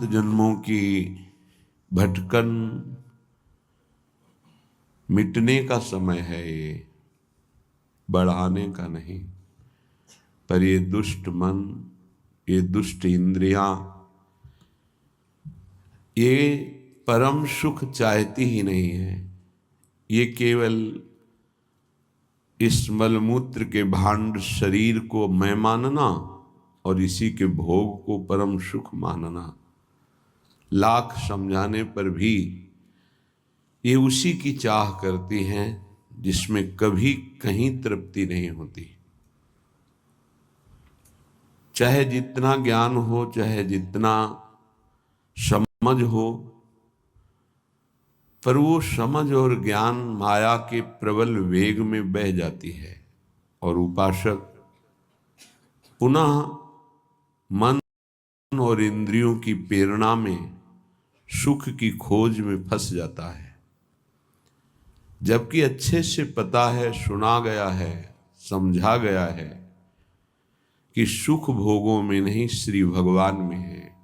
जन्मों की भटकन मिटने का समय है, ये बढ़ाने का नहीं। पर ये दुष्ट मन, ये दुष्ट इंद्रियां, ये परम सुख चाहती ही नहीं है। ये केवल इस मलमूत्र के भांड शरीर को मैं मानना और इसी के भोग को परम सुख मानना, लाख समझाने पर भी ये उसी की चाह करती हैं जिसमें कभी कहीं तृप्ति नहीं होती। चाहे जितना ज्ञान हो, चाहे जितना समझ हो, पर वो समझ और ज्ञान माया के प्रबल वेग में बह जाती है और उपासक पुनः मन और इंद्रियों की प्रेरणा में सुख की खोज में फंस जाता है। जबकि अच्छे से पता है, सुना गया है, समझा गया है कि सुख भोगों में नहीं, श्री भगवान में है।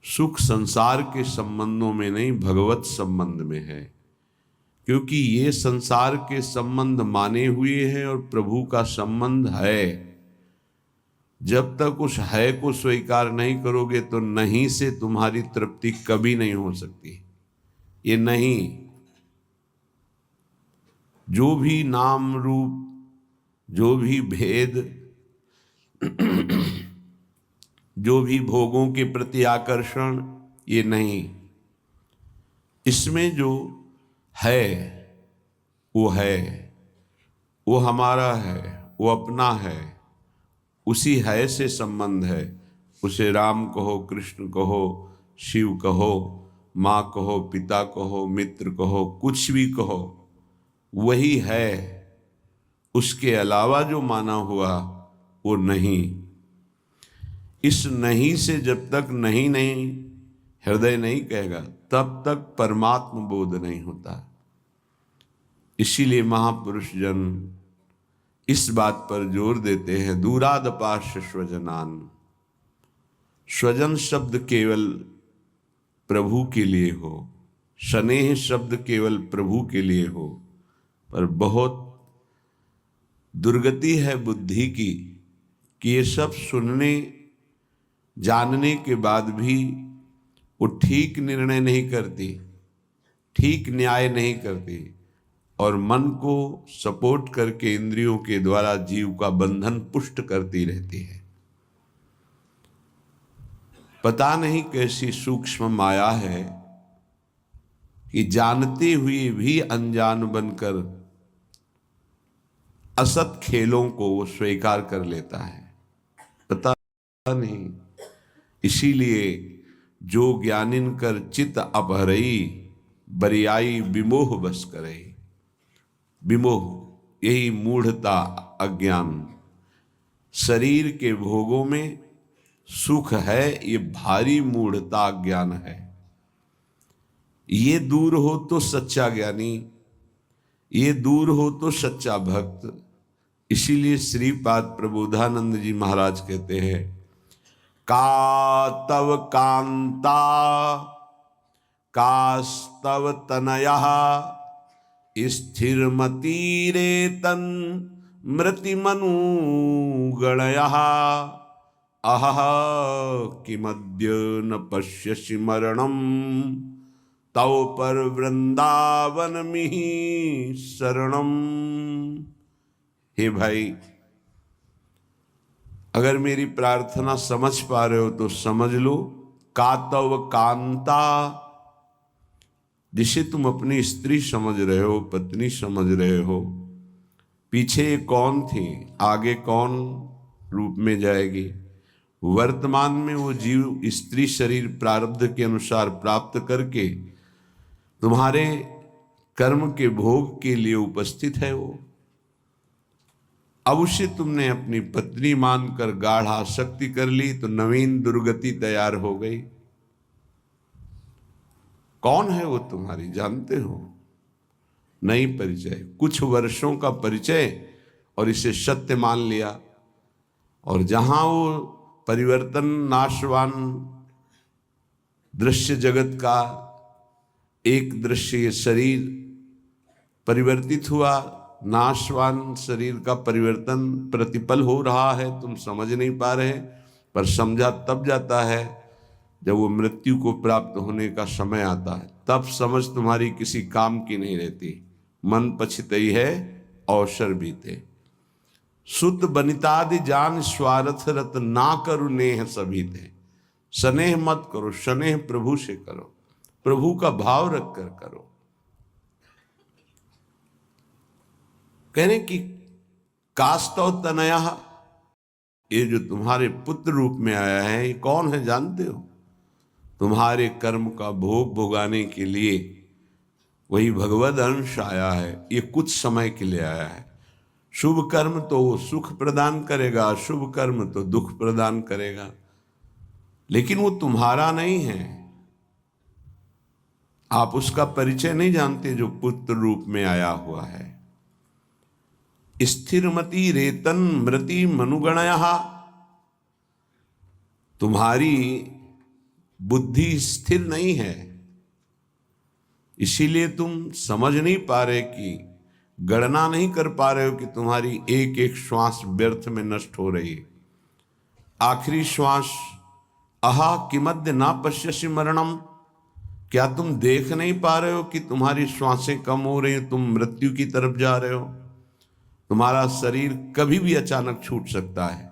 सुख संसार के संबंधों में नहीं, भगवत संबंध में है। क्योंकि ये संसार के संबंध माने हुए हैं और प्रभु का संबंध है। जब तक उस है को स्वीकार नहीं करोगे तो नहीं से तुम्हारी तृप्ति कभी नहीं हो सकती। ये नहीं, जो भी नाम रूप, जो भी भेद, जो भी भोगों के प्रति आकर्षण, ये नहीं। इसमें जो है वो है, वो हमारा है, वो अपना है, उसी है से संबंध है। उसे राम कहो, कृष्ण कहो, शिव कहो, माँ कहो, पिता कहो, मित्र कहो, कुछ भी कहो, वही है। उसके अलावा जो माना हुआ वो नहीं। इस नहीं से जब तक नहीं नहीं हृदय नहीं कहेगा, तब तक परमात्म बोध नहीं होता। इसीलिए महापुरुष जन इस बात पर जोर देते हैं, दूरादपाश स्वजनान। स्वजन शब्द केवल प्रभु के लिए हो, स्नेह शब्द केवल प्रभु के लिए हो, पर बहुत दुर्गति है बुद्धि की कि ये सब सुनने जानने के बाद भी वो ठीक निर्णय नहीं करती, ठीक न्याय नहीं करती और मन को सपोर्ट करके इंद्रियों के द्वारा जीव का बंधन पुष्ट करती रहती है। पता नहीं कैसी सूक्ष्म माया है कि जानते हुए भी अनजान बनकर असत खेलों को वो स्वीकार कर लेता है। पता नहीं। इसीलिए जो ज्ञानिन कर चित अपहरई, बरियाई विमोह बस करई। विमोह, यही मूढ़ता, अज्ञान। शरीर के भोगों में सुख है, ये भारी मूढ़ता, अज्ञान है। ये दूर हो तो सच्चा ज्ञानी, ये दूर हो तो सच्चा भक्त। इसीलिए श्रीपाद प्रबोधानंद जी महाराज कहते हैं, का तव कांता कास्तव तनयः स्थिरमतिरेतन मृतिमनु गणयः अहः किमद्य न पश्यसि मरणं तव पर वृंदावन मिहि शरणम। हे भाई, अगर मेरी प्रार्थना समझ पा रहे हो तो समझ लो। कातव कांता, जिसे तुम अपनी स्त्री समझ रहे हो, पत्नी समझ रहे हो, पीछे कौन थी, आगे कौन रूप में जाएगी। वर्तमान में वो जीव स्त्री शरीर प्रारब्ध के अनुसार प्राप्त करके तुम्हारे कर्म के भोग के लिए उपस्थित है। वो अब उसे तुमने अपनी पत्नी मानकर गाढ़ आसक्ति कर ली तो नवीन दुर्गति तैयार हो गई। कौन है वो तुम्हारी, जानते हो? नहीं परिचय, कुछ वर्षों का परिचय और इसे सत्य मान लिया। और जहां वो परिवर्तन नाशवान दृश्य जगत का एक दृश्य ये शरीर परिवर्तित हुआ, नाशवान शरीर का परिवर्तन प्रतिपल हो रहा है, तुम समझ नहीं पा रहे, पर समझा तब जाता है जब वो मृत्यु को प्राप्त होने का समय आता है, तब समझ तुम्हारी किसी काम की नहीं रहती। मन पछितई है अवसर बीते। सुत बनितादि जान स्वार्थ रत ना करो नेह सभी थे। स्नेह मत करो, स्नेह प्रभु से करो, प्रभु का भाव रख कर करो। कहने की कास्तव तनया, ये जो तुम्हारे पुत्र रूप में आया है ये कौन है जानते हो? तुम्हारे कर्म का भोग भोगाने के लिए वही भगवद अंश आया है, ये कुछ समय के लिए आया है। शुभ कर्म तो वो सुख प्रदान करेगा, अशुभ कर्म तो दुख प्रदान करेगा, लेकिन वो तुम्हारा नहीं है। आप उसका परिचय नहीं जानते जो पुत्र रूप में आया हुआ है। स्थिरमति रेतन मृति मनुगणया, तुम्हारी बुद्धि स्थिर नहीं है, इसीलिए तुम समझ नहीं पा रहे कि गणना नहीं कर पा रहे हो कि तुम्हारी एक एक श्वास व्यर्थ में नष्ट हो रही है। आखिरी श्वास अहा किमद्य ना पश्यसि मरणम, क्या तुम देख नहीं पा रहे हो कि तुम्हारी श्वासें कम हो रही हैं, तुम मृत्यु की तरफ जा रहे हो। तुम्हारा शरीर कभी भी अचानक छूट सकता है,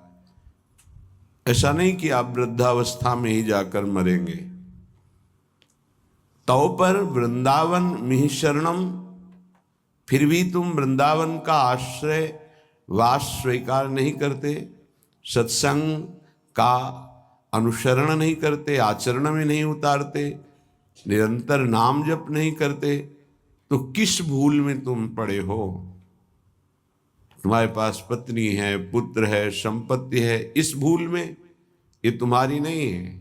ऐसा नहीं कि आप वृद्धावस्था में ही जाकर मरेंगे। तो पर वृंदावन मिहि शरणम, फिर भी तुम वृंदावन का आश्रय वास स्वीकार नहीं करते, सत्संग का अनुसरण नहीं करते, आचरण में नहीं उतारते, निरंतर नाम जप नहीं करते, तो किस भूल में तुम पड़े हो? तुम्हारे पास पत्नी है, पुत्र है, संपत्ति है, इस भूल में, ये तुम्हारी नहीं है।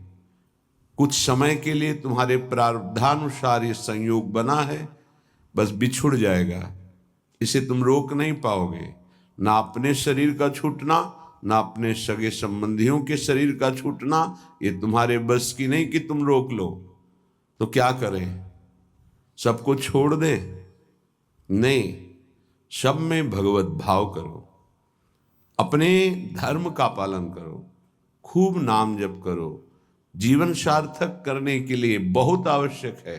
कुछ समय के लिए तुम्हारे प्रारब्धानुसार ये संयोग बना है, बस बिछुड़ जाएगा, इसे तुम रोक नहीं पाओगे। ना अपने शरीर का छूटना, ना अपने सगे संबंधियों के शरीर का छूटना, ये तुम्हारे बस की नहीं कि तुम रोक लो। तो क्या करें? सबको छोड़ दें? नहीं, सब में भगवत भाव करो, अपने धर्म का पालन करो, खूब नाम जप करो। जीवन सार्थक करने के लिए बहुत आवश्यक है।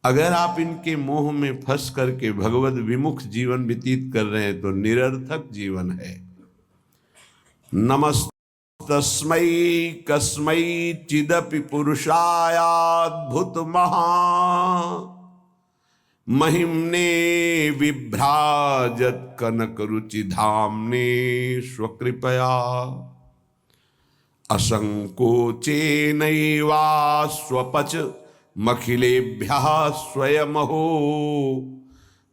अगर आप इनके मोह में फंस करके भगवत विमुख जीवन व्यतीत कर रहे हैं तो निरर्थक जीवन है। नमस्तस्मै कस्मै चिदपि पुरुषायाद्भुत महा महिम्ने विभ्राजत कनक रुचि धाम्ने स्वकृपया असंकोचेनैवा स्वपच मखिलेभ्यः स्वयमहो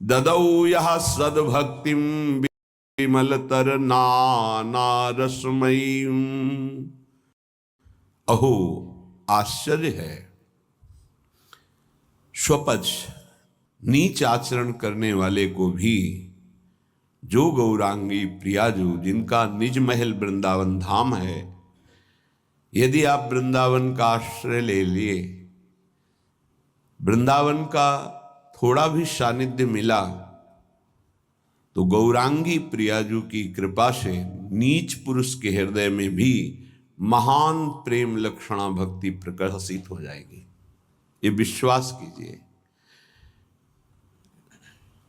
ददौ यः सद्भक्तिं विमलतर नानारसमयीं। अहो आश्चर्य है, स्वपच नीच आचरण करने वाले को भी जो गौरांगी प्रियाजू, जिनका निज महल वृंदावन धाम है, यदि आप वृंदावन का आश्रय ले लिए, वृंदावन का थोड़ा भी सानिध्य मिला, तो गौरांगी प्रियाजू की कृपा से नीच पुरुष के हृदय में भी महान प्रेम लक्षणा भक्ति प्रकाशित हो जाएगी। ये विश्वास कीजिए।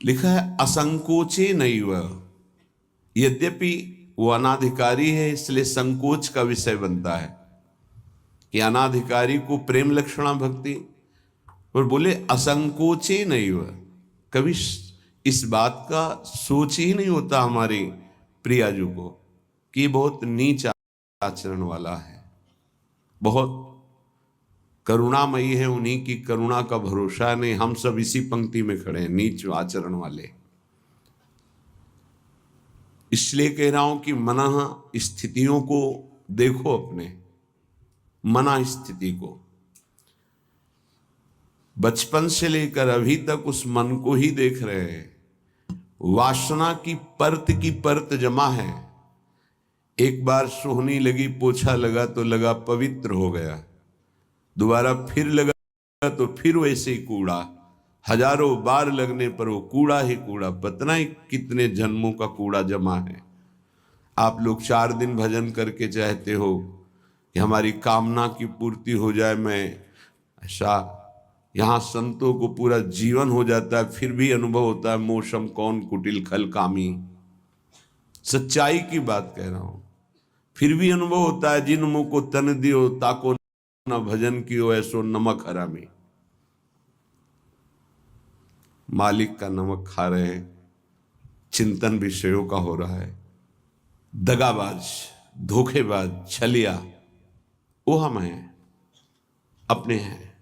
लिखा है असंकोचे नैव, यद्यपि वो अनाधिकारी है इसलिए संकोच का विषय बनता है कि अनाधिकारी को प्रेम लक्षणा भक्ति, और बोले असंकोचे नैव, कभी इस बात का सोच ही नहीं होता हमारी प्रियाजू को कि बहुत नीच आचरण वाला है, बहुत करुणामयी है, उन्हीं की करुणा का भरोसा नहीं। हम सब इसी पंक्ति में खड़े हैं, नीच आचरण वाले। इसलिए कह रहा हूं कि मना स्थितियों को देखो, अपने मना स्थिति को। बचपन से लेकर अभी तक उस मन को ही देख रहे हैं। वासना की परत जमा है। एक बार सोहनी लगी, पोछा लगा तो लगा पवित्र हो गया, दोबारा फिर लगा तो फिर वैसे ही कूड़ा, हजारों बार लगने पर वो कूड़ा ही कूड़ा, पता ही कितने जन्मों का कूड़ा जमा है। आप लोग 4 दिन भजन करके चाहते हो कि हमारी कामना की पूर्ति हो जाए, मैं ऐसा, यहाँ संतों को पूरा जीवन हो जाता है, फिर भी अनुभव होता है मोशम कौन कुटिल खल कामी। सच्चाई की बात कह रहा हूं, फिर भी अनुभव होता है जिन मुंह को तन दियो ताको न भजन कियो ऐसो नमक हरामी। मालिक का नमक खा रहे हैं, चिंतन विषयों का हो रहा है, दगाबाज, धोखेबाज, छलिया वो हम हैं, अपने हैं,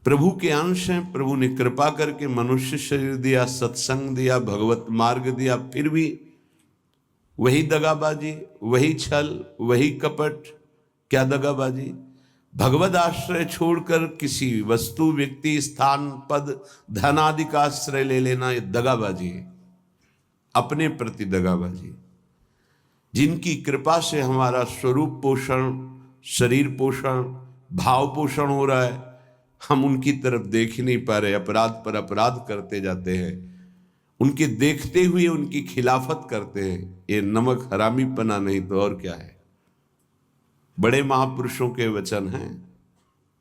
प्रभु के अंश हैं। प्रभु ने कृपा करके मनुष्य शरीर दिया, सत्संग दिया, भगवत मार्ग दिया, फिर भी वही दगाबाजी, वही छल, वही कपट। क्या दगाबाजी? भगवत आश्रय छोड़कर किसी वस्तु, व्यक्ति, स्थान, पद, धन आदि का आश्रय ले लेना, ये दगाबाजी है, अपने प्रति दगाबाजी। जिनकी कृपा से हमारा स्वरूप पोषण, शरीर पोषण, भाव पोषण हो रहा है, हम उनकी तरफ देख ही नहीं पा रहे, अपराध पर अपराध करते जाते हैं, उनके देखते हुए उनकी खिलाफत करते हैं। ये नमक हरामी पना नहीं तो और क्या है। बड़े महापुरुषों के वचन हैं,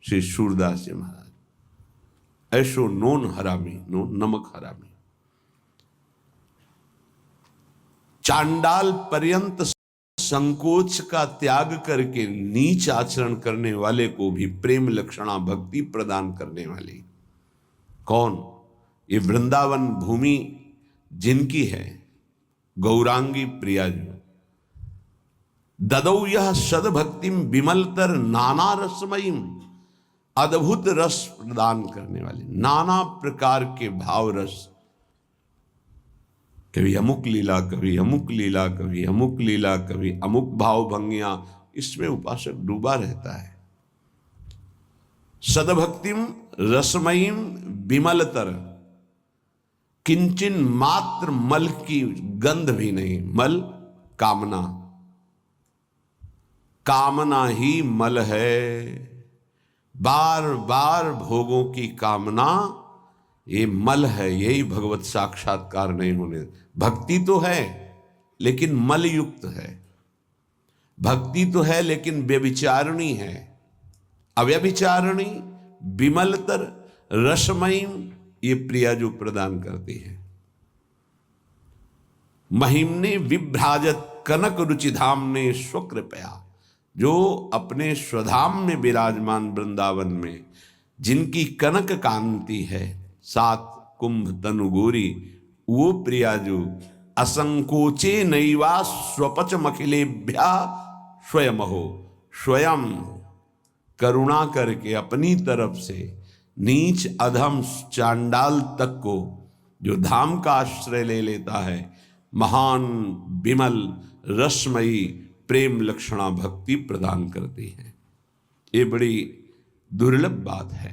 श्री सूरदास जी महाराज, ऐसो नोन हरामी, नो नमक हरामी। चांडाल पर्यंत संकोच का त्याग करके नीच आचरण करने वाले को भी प्रेम लक्षणा भक्ति प्रदान करने वाली कौन? ये वृंदावन भूमि जिनकी है, गौरांगी प्रियाजू। ददौ यह सदभक्तिम विमलतर नाना रसमयीम, अद्भुत रस प्रदान करने वाली, नाना प्रकार के भाव रस, कभी अमुक लीला, कभी अमुक लीला, कभी अमुक लीला, कभी अमुक भाव भंगियां, इसमें उपासक डूबा रहता है। सदभक्तिम रसमयीम विमलतर, किंचन मात्र मल की गंध भी नहीं। मल कामना, कामना ही मल है, बार बार भोगों की कामना ये मल है, यही भगवत साक्षात्कार नहीं होने। भक्ति तो है लेकिन मल युक्त है, भक्ति तो है लेकिन व्यभिचारिणी है, अव्यभिचारिणी, विमलतर, रसमयी, ये प्रिया जो प्रदान करती है। महिमने विभ्राजत कनक रुचिधाम ने स्वकृपया, जो अपने स्वधाम में विराजमान वृंदावन में जिनकी कनक कांति है, 7 कुंभ तनु गोरी, वो प्रियाजू असंकोचे नैवा स्वपच मखिलेभ्या स्वयं हो, स्वयं करुणा करके अपनी तरफ से नीच अधम चांडाल तक को जो धाम का आश्रय ले लेता है, महान विमल रसमयी प्रेम लक्षणा भक्ति प्रदान करती है। ये बड़ी दुर्लभ बात है।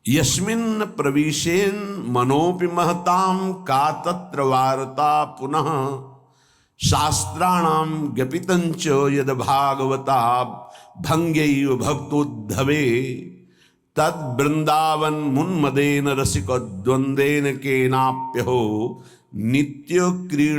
यस्मिन् प्रविशेन मनोपि महताम का तत्र वार्ता पुनः, शास्त्राणाम ज्ञपितंच यद भागवता भंग्यैव भक्तोद्धवे, तद वृंदावन मुन्मदेन रसिक द्वंदेन केनाप्यहो नित्य क्रीड